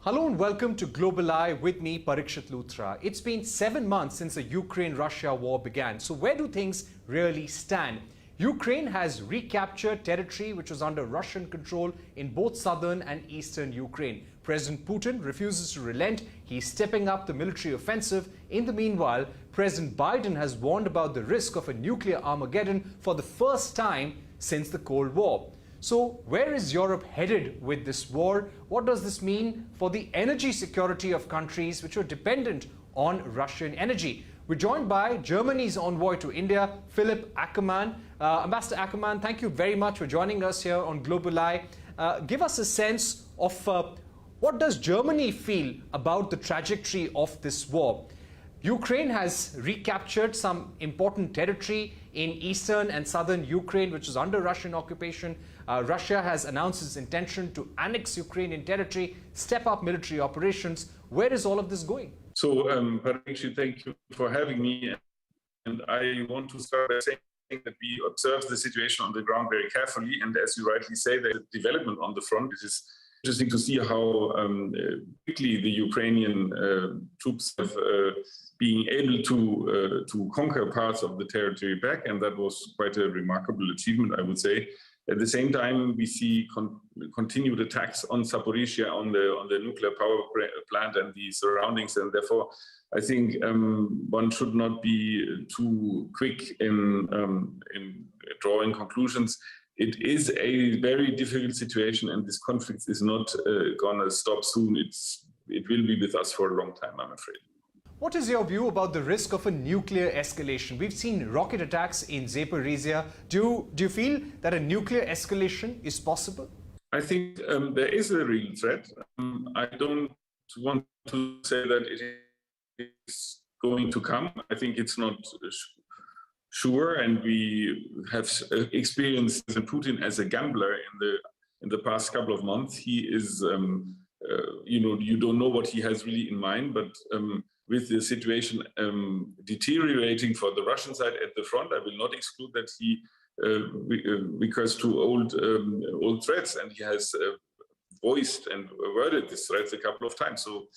Hello and welcome to Global Eye with me, Parikshit Luthra. It's been 7 months since the Ukraine-Russia war began. So where do things really stand? Ukraine has recaptured territory which was under Russian control in both southern and eastern Ukraine. President Putin refuses to relent. He's stepping up the military offensive. In the meanwhile, President Biden has warned about the risk of a nuclear armageddon for the first time since the Cold War. So where is Europe headed with this war? What does this mean for the energy security of countries which are dependent on Russian energy? We're joined by Germany's envoy to India, Philipp Ackermann. Ambassador Ackermann, thank you very much for joining us here on Global Eye. Give us a sense of what does Germany feel about the trajectory of this war? Ukraine has recaptured some important territory in eastern and southern Ukraine, which is under Russian occupation. Russia has announced its intention to annex Ukrainian territory, step up military operations. Where is all of this going? So, Parikshit, thank you for having me. And I want to start by saying that we observe the situation on the ground very carefully. And as you rightly say, there's a development on the front. It is interesting to see how quickly the Ukrainian troops have being able to conquer parts of the territory back, and that was quite a remarkable achievement, I would say. At the same time, we see continued attacks on Zaporizhzhia, on the nuclear power plant and the surroundings, and therefore, I think one should not be too quick in drawing conclusions. It is a very difficult situation, and this conflict is not going to stop soon. It will be with us for a long time, I'm afraid. What is your view about the risk of a nuclear escalation? We've seen rocket attacks in Zaporizhzhia. Do you feel that a nuclear escalation is possible? I think there is a real threat. I don't want to say that it is going to come. I think it's not sure, and we have experienced Putin as a gambler in the past couple of months. He is, you don't know what he has really in mind, but with the situation deteriorating for the Russian side at the front, I will not exclude that he recurs to old threats, and he has voiced and worded these threats a couple of times. So,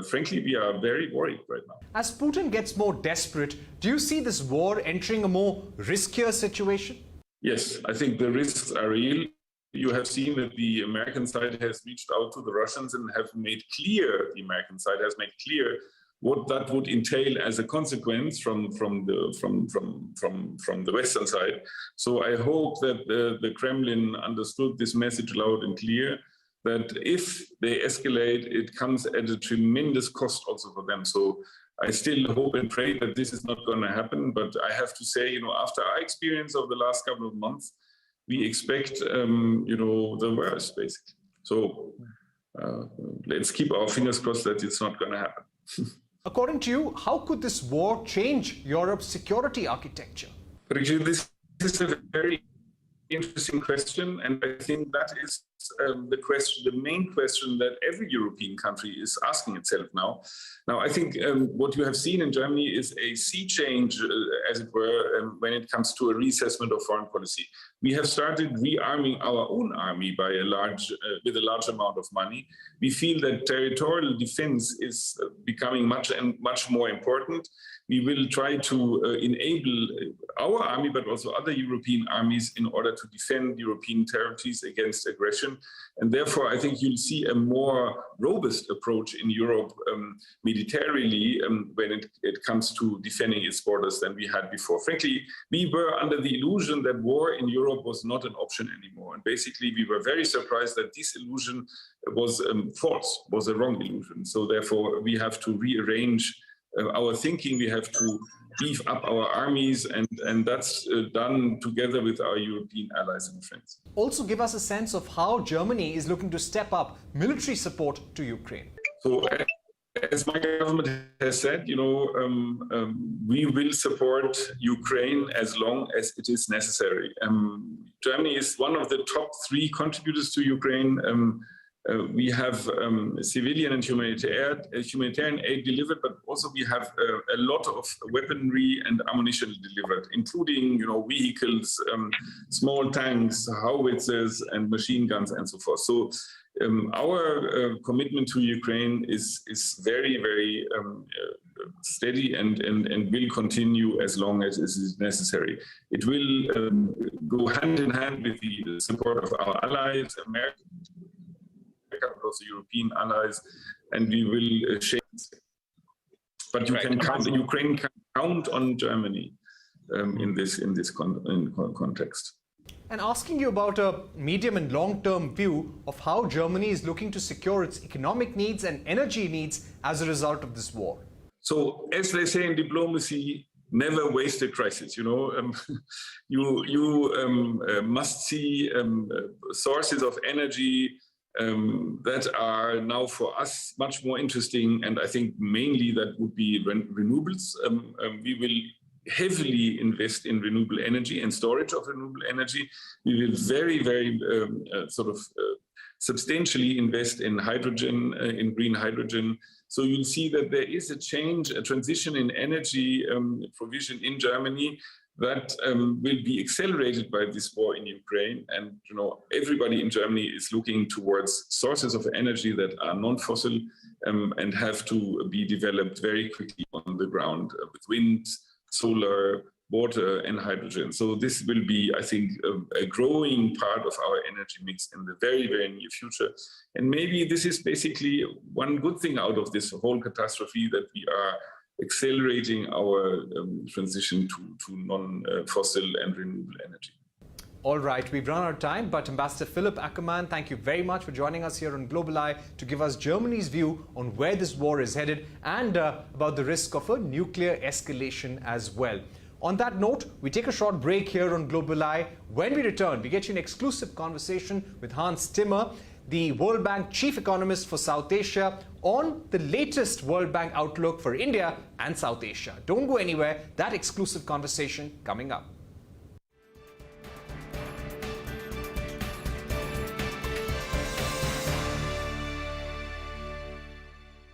frankly, we are very worried right now. As Putin gets more desperate, do you see this war entering a more riskier situation? Yes, I think the risks are real. You have seen that the American side has reached out to the Russians and have made clear, the American side has made clear what that would entail as a consequence from the Western side. So I hope that the Kremlin understood this message loud and clear, that if they escalate, it comes at a tremendous cost also for them. So I still hope and pray that this is not going to happen. But I have to say, after our experience of the last couple of months, we expect, the worst, basically. So let's keep our fingers crossed that it's not going to happen. According to you, how could this war change Europe's security architecture? This is a very interesting question, and I think that is the main question that every European country is asking itself now. Now, I think what you have seen in Germany is a sea change, as it were, when it comes to a reassessment of foreign policy. We have started rearming our own army by with a large amount of money. We feel that territorial defense is becoming much more important. We will try to enable our army, but also other European armies, in order to defend European territories against aggression. And therefore, I think you'll see a more robust approach in Europe militarily when it comes to defending its borders than we had before. Frankly, we were under the illusion that war in Europe was not an option anymore. And basically, we were very surprised that this illusion was false, was a wrong illusion. So therefore, we have to rearrange our thinking. We have to beef up our armies, and that's done together with our European allies and friends. Also, give us a sense of how Germany is looking to step up military support to Ukraine. So, as my government has said, we will support Ukraine as long as it is necessary. Germany is one of the top 3 contributors to Ukraine. We have civilian and humanitarian aid delivered, but also we have a lot of weaponry and ammunition delivered, including vehicles, small tanks, howitzers, and machine guns, and so forth. So Our commitment to Ukraine is very, very steady and will continue as long as it is necessary. It will go hand in hand with the support of our allies, America, but also European allies, and we will share. But Ukraine can count on Germany in this context. And asking you about a medium and long-term view of how Germany is looking to secure its economic needs and energy needs as a result of this war. So, as they say in diplomacy, never waste a crisis. You know, you must see sources of energy that are now for us much more interesting, and I think mainly that would be renewables. We will heavily invest in renewable energy and storage of renewable energy. We will very, very substantially invest in hydrogen, in green hydrogen. So you'll see that there is a change, a transition in energy provision in Germany that will be accelerated by this war in Ukraine. And everybody in Germany is looking towards sources of energy that are non-fossil and have to be developed very quickly on the ground with wind, solar, water and hydrogen. So this will be, I think, a growing part of our energy mix in the very, very near future. And maybe this is basically one good thing out of this whole catastrophe, that we are accelerating our transition to non-fossil and renewable energy. All right, we've run out of time, but Ambassador Philipp Ackermann, thank you very much for joining us here on Global Eye to give us Germany's view on where this war is headed and about the risk of a nuclear escalation as well. On that note, we take a short break here on Global Eye. When we return, we get you an exclusive conversation with Hans Timmer, the World Bank chief economist for South Asia, on the latest World Bank outlook for India and South Asia. Don't go anywhere. That exclusive conversation coming up.